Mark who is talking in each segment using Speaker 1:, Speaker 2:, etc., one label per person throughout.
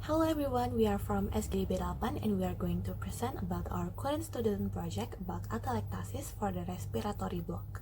Speaker 1: Hello everyone, we are from SGD B8 and we are going to present about our current student project about atelectasis for the respiratory block.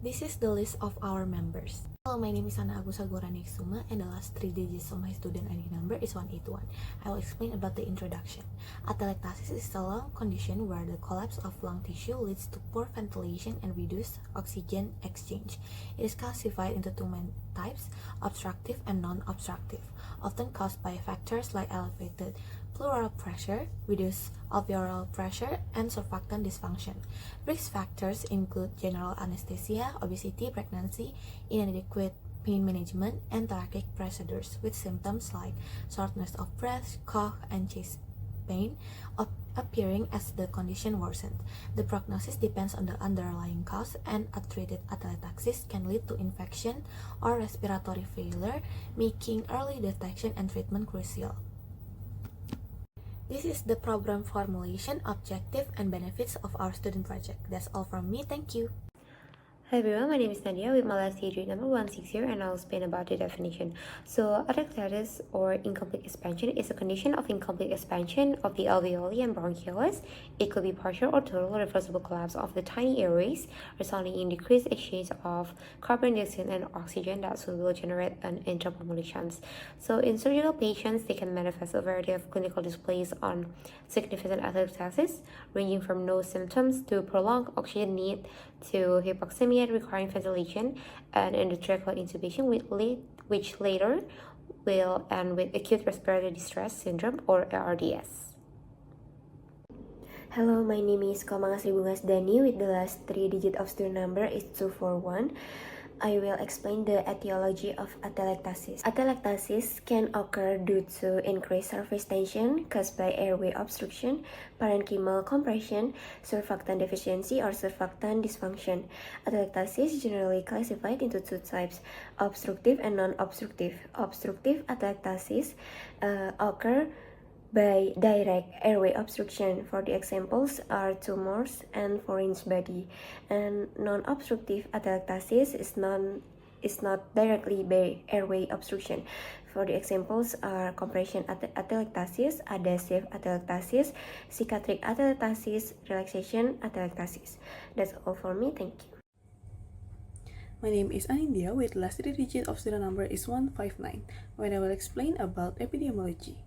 Speaker 1: This is the list of our members. Hello, my name is Ana Agusa Goraneksuma and the last 3 digits of my student ID number is 181. I will explain about the introduction. Atelectasis is a lung condition where the collapse of lung tissue leads to poor ventilation and reduced oxygen exchange. It is classified into two main types, obstructive and non-obstructive, often caused by factors like elevated pleural pressure, reduced alveolar pressure, and surfactant dysfunction. Risk factors include general anesthesia, obesity, pregnancy, inadequate pain management, and thoracic procedures with symptoms like shortness of breath, cough, and chest pain appearing as the condition worsens. The prognosis depends on the underlying cause, and untreated atelectasis can lead to infection or respiratory failure, making early detection and treatment crucial. This is the program formulation, objective, and benefits of our student project. That's all from me. Thank you.
Speaker 2: Hi everyone, my name is Nadia with my last digit number 160 and I'll explain about the definition. So, atelectasis or incomplete expansion is a condition of incomplete expansion of the alveoli and bronchioles. It could be partial or total reversible collapse of the tiny airways, resulting in decreased exchange of carbon dioxide and oxygen that soon will generate an intramulmoral chance. So, in surgical patients, they can manifest a variety of clinical displays on significant atelectasis, ranging from no symptoms to prolonged oxygen need to hypoxemia requiring ventilation and endotracheal intubation, which later will end with acute respiratory distress syndrome or ARDS.
Speaker 3: Hello, my name is Komangasri Bungas Dani with the last 3 digit of student number is 241. I will explain the etiology of atelectasis. Atelectasis can occur due to increased surface tension caused by airway obstruction, parenchymal compression, surfactant deficiency, or surfactant dysfunction. Atelectasis is generally classified into two types, obstructive and non-obstructive. Obstructive atelectasis occur by direct airway obstruction. For the examples are tumors and foreign body. And non-obstructive atelectasis is not directly by airway obstruction. For the examples are compression atelectasis, adhesive atelectasis, cicatric atelectasis, relaxation atelectasis. That's all for me. Thank you.
Speaker 4: My name is Anindya with last 3 digit of student number is 159, where I will explain about epidemiology.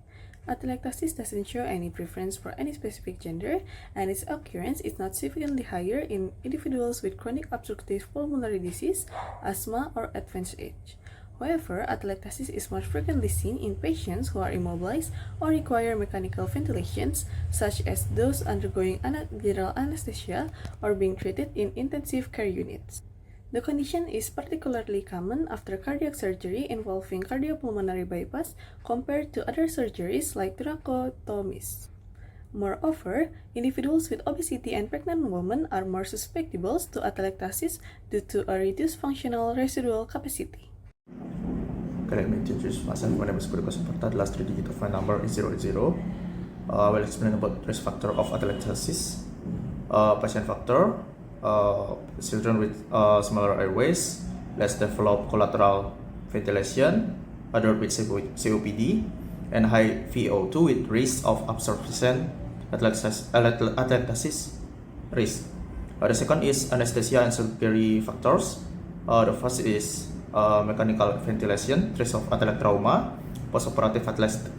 Speaker 4: Atelectasis doesn't show any preference for any specific gender, and its occurrence is not significantly higher in individuals with chronic obstructive pulmonary disease, asthma, or advanced age. However, atelectasis is more frequently seen in patients who are immobilized or require mechanical ventilations, such as those undergoing general anesthesia or being treated in intensive care units. The condition is particularly common after cardiac surgery involving cardiopulmonary bypass compared to other surgeries like thoracotomies. Moreover, individuals with obesity and pregnant women are more susceptible to atelectasis due to a reduced functional residual capacity.
Speaker 5: Okay, let me introduce myself. My name is Kuriko Saparta. The last 3 digits of my number is 00. I will explain about risk factor of atelectasis, patient factor, children with smaller airways, less developed collateral ventilation, adult with COPD, and high VO2 with risk of obstruction atelectasis risk. The second is anesthesia and surgery factors. The first is mechanical ventilation, risk of atelectrauma, postoperative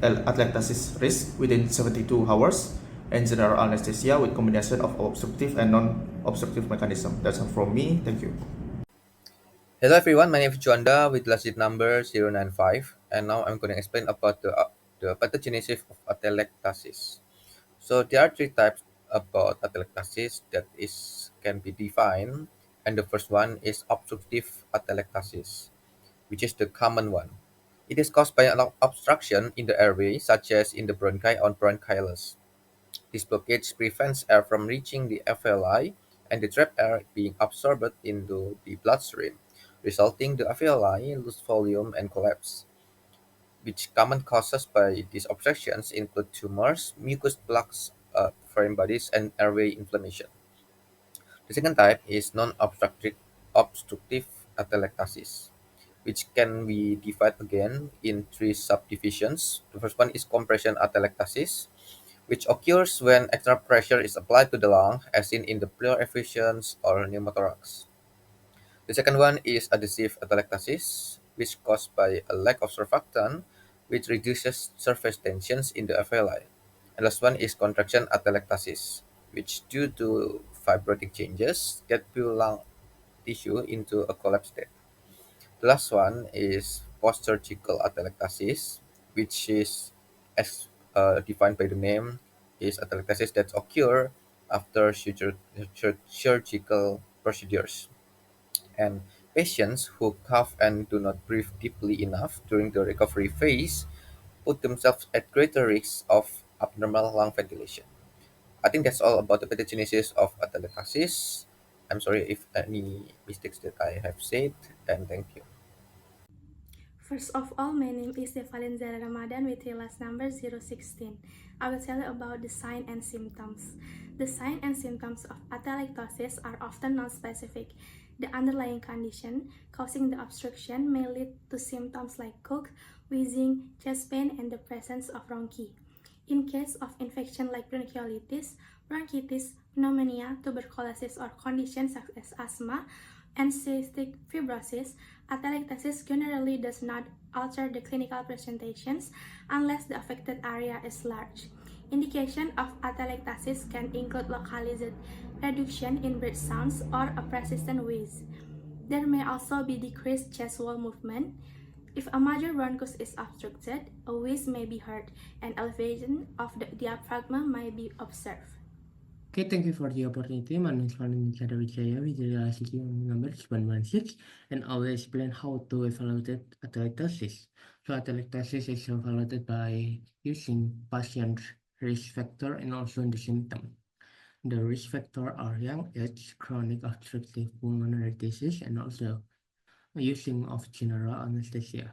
Speaker 5: atelectasis risk within 72 hours, and general anesthesia with combination of obstructive and non-obstructive mechanism. That's all from me. Thank you.
Speaker 6: Hello everyone, my name is Juanda with last digit number 095, and now I'm going to explain about the pathogenesis of atelectasis. So there are three types about atelectasis that can be defined, and the first one is obstructive atelectasis, which is the common one. It is caused by an obstruction in the airway, such as in the bronchi or bronchioles. This blockage prevents air from reaching the alveoli and the trapped air being absorbed into the bloodstream, resulting the alveoli lose volume and collapse. Which common causes by these obstructions include tumors, mucus plugs, foreign bodies, and airway inflammation. The second type is non-obstructive obstructive atelectasis. which can be divided again in three subdivisions. The first one is compression atelectasis, which occurs when extra pressure is applied to the lung, as seen in the pleural effusions or pneumothorax. The second one is adhesive atelectasis, which is caused by a lack of surfactant, which reduces surface tensions in the alveoli. And last one is contraction atelectasis, which due to fibrotic changes get pure lung tissue into a collapsed state. The last one is post-surgical atelectasis, which is, as defined by the name, is atelectasis that occur after surgical procedures. And patients who cough and do not breathe deeply enough during the recovery phase put themselves at greater risk of abnormal lung ventilation. I think that's all about the pathogenesis of atelectasis. I'm sorry if any mistakes that I have said, and thank you.
Speaker 7: First of all, my name is Devalin Zara Ramadan with the last number 016. I will tell you about the sign and symptoms. The sign and symptoms of atelectasis are often non-specific. The underlying condition causing the obstruction may lead to symptoms like cough, wheezing, chest pain, and the presence of bronchi. In case of infection like bronchiolitis, bronchitis, pneumonia, tuberculosis, or conditions such as asthma and cystic fibrosis, atelectasis generally does not alter the clinical presentations unless the affected area is large. Indication of atelectasis can include localized reduction in breath sounds or a persistent wheeze. There may also be decreased chest wall movement. If a major bronchus is obstructed, a wheeze may be heard, and elevation of the diaphragm may be observed.
Speaker 8: Okay, thank you for the opportunity. My name is Vanessa Wijaya with the license number 116, and I will explain how to evaluate atelectasis. So atelectasis is evaluated by using patient risk factor and also the symptom. The risk factor are young age, chronic obstructive pulmonary disease, and also using of general anesthesia.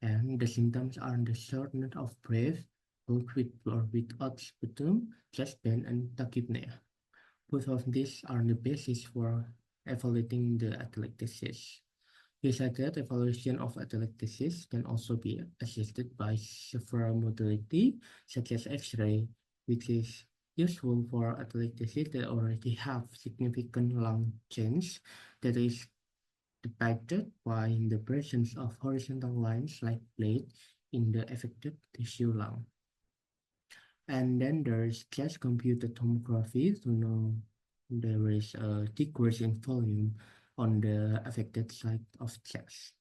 Speaker 8: And the symptoms are the shortness of breath, both with or without sputum, chest pain, and tachypnea. Both of these are the basis for evaluating the atelectasis. Besides evaluation of atelectasis can also be assisted by several modalities such as X-ray, which is useful for atelectasis that already have significant lung change that is depicted by the presence of horizontal lines like plates in the affected tissue lung. And then there is chest computed tomography to know there is a decrease in volume on the affected side of chest.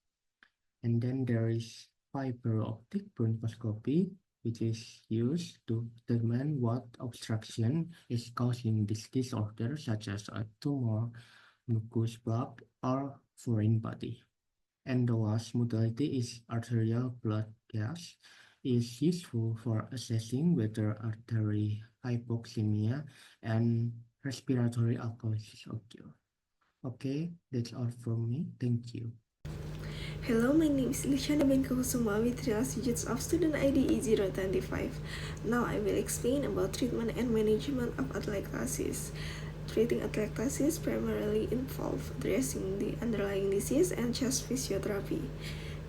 Speaker 8: And then there is fiber optic bronchoscopy, which is used to determine what obstruction is causing this disorder, such as a tumor, mucus plug, or foreign body. And the last modality is arterial blood gas, is useful for assessing whether artery hypoxemia and respiratory alkalosis occur. Okay, that's all from me. Thank you.
Speaker 9: Hello, my name is Lishana Benkakusuma with 3 last digits of student ID E025. Now I will explain about treatment and management of atelectasis. Treating atelectasis primarily involves addressing the underlying disease and chest physiotherapy.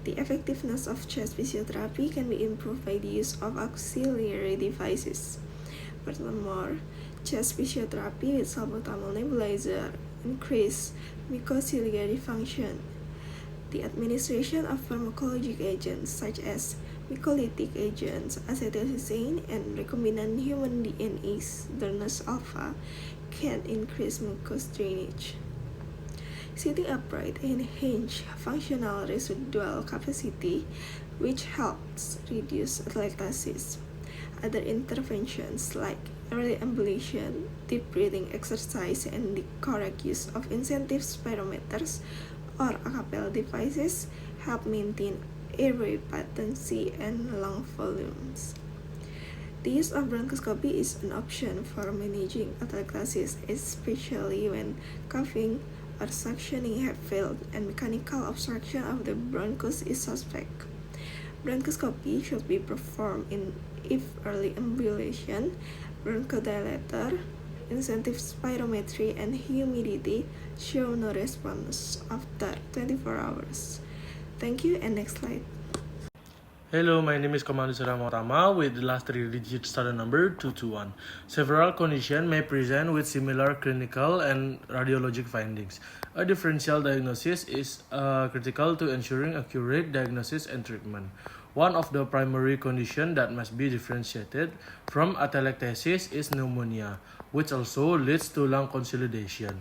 Speaker 9: The effectiveness of chest physiotherapy can be improved by the use of auxiliary devices. Furthermore, chest physiotherapy with salbutamol nebulizer increase mucociliary function. The administration of pharmacologic agents such as mucolytic agents, acetylcysteine, and recombinant human DNA, Dernus alpha, can increase mucous drainage. Sitting upright enhances functional residual capacity, which helps reduce atelectasis. Other interventions like early ambulation, deep breathing exercise, and the correct use of incentive spirometers or acapella devices help maintain airway patency and lung volumes. The use of bronchoscopy is an option for managing atelectasis, especially when coughing or suctioning have failed and mechanical obstruction of the bronchus is suspect. Bronchoscopy should be performed if early ambulation, bronchodilator, incentive spirometry, and humidity show no response after 24 hours. Thank you, and next slide.
Speaker 10: Hello, my name is Komando Suramotama with the last three digit starter number 221. Several conditions may present with similar clinical and radiologic findings. A differential diagnosis is critical to ensuring accurate diagnosis and treatment. One of the primary conditions that must be differentiated from atelectasis is pneumonia, which also leads to lung consolidation.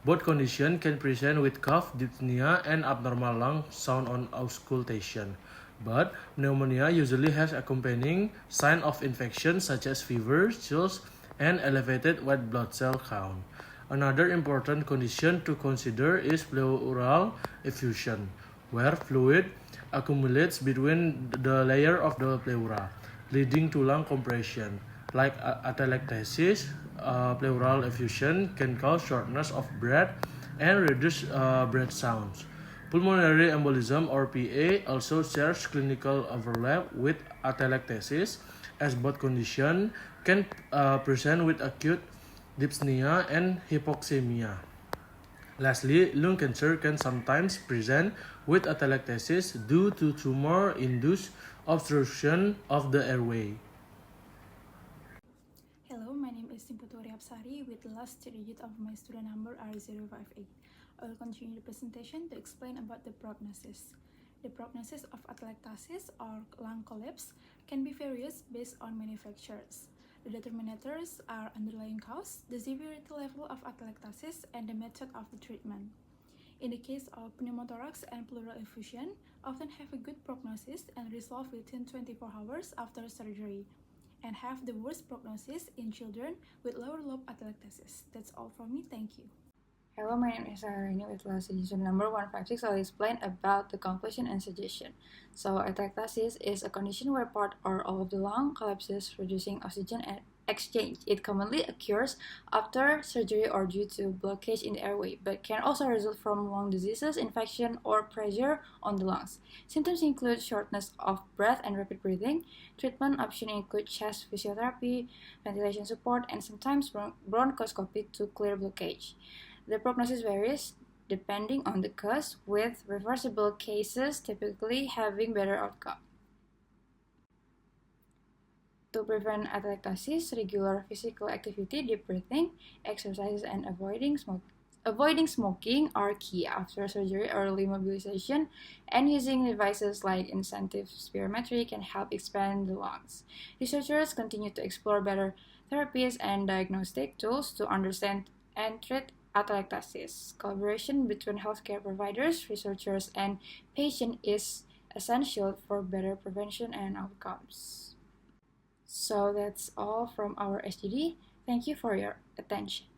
Speaker 10: Both conditions can present with cough, dyspnea, and abnormal lung sound on auscultation. But pneumonia usually has accompanying sign of infection such as fever, chills, and elevated white blood cell count. Another important condition to consider is pleural effusion, where fluid accumulates between the layer of the pleura, leading to lung compression. Like atelectasis, pleural effusion can cause shortness of breath and reduce breath sounds. Pulmonary embolism or PA also shares clinical overlap with atelectasis, as both conditions can present with acute dyspnea and hypoxemia. Lastly, lung cancer can sometimes present with atelectasis due to tumor-induced obstruction of the airway.
Speaker 11: Hello, my name is Simputuri Apsari with the last three digits of my student number are 058. I will continue the presentation to explain about the prognosis. The prognosis of atelectasis or lung collapse can be various based on many factors. The determinators are underlying cause, the severity level of atelectasis, and the method of the treatment. In the case of pneumothorax and pleural effusion, often have a good prognosis and resolve within 24 hours after surgery, and have the worst prognosis in children with lower lobe atelectasis. That's all from me, thank you.
Speaker 12: Hello, my name is Irene with last digit number 156. I'll explain about the conclusion and suggestion. So, atelectasis is a condition where part or all of the lung collapses, reducing oxygen exchange. It commonly occurs after surgery or due to blockage in the airway, but can also result from lung diseases, infection, or pressure on the lungs. Symptoms include shortness of breath and rapid breathing. Treatment options include chest physiotherapy, ventilation support, and sometimes bronchoscopy to clear blockage. The prognosis varies depending on the cause, with reversible cases typically having better outcome. To prevent atelectasis, regular physical activity, deep breathing, exercises, and avoiding smoking are key after surgery or early mobilization, and using devices like intensive spirometry can help expand the lungs. Researchers continue to explore better therapies and diagnostic tools to understand and treat atelectasis. Collaboration between healthcare providers, researchers, and patients is essential for better prevention and outcomes. So that's all from our SGD. Thank you for your attention.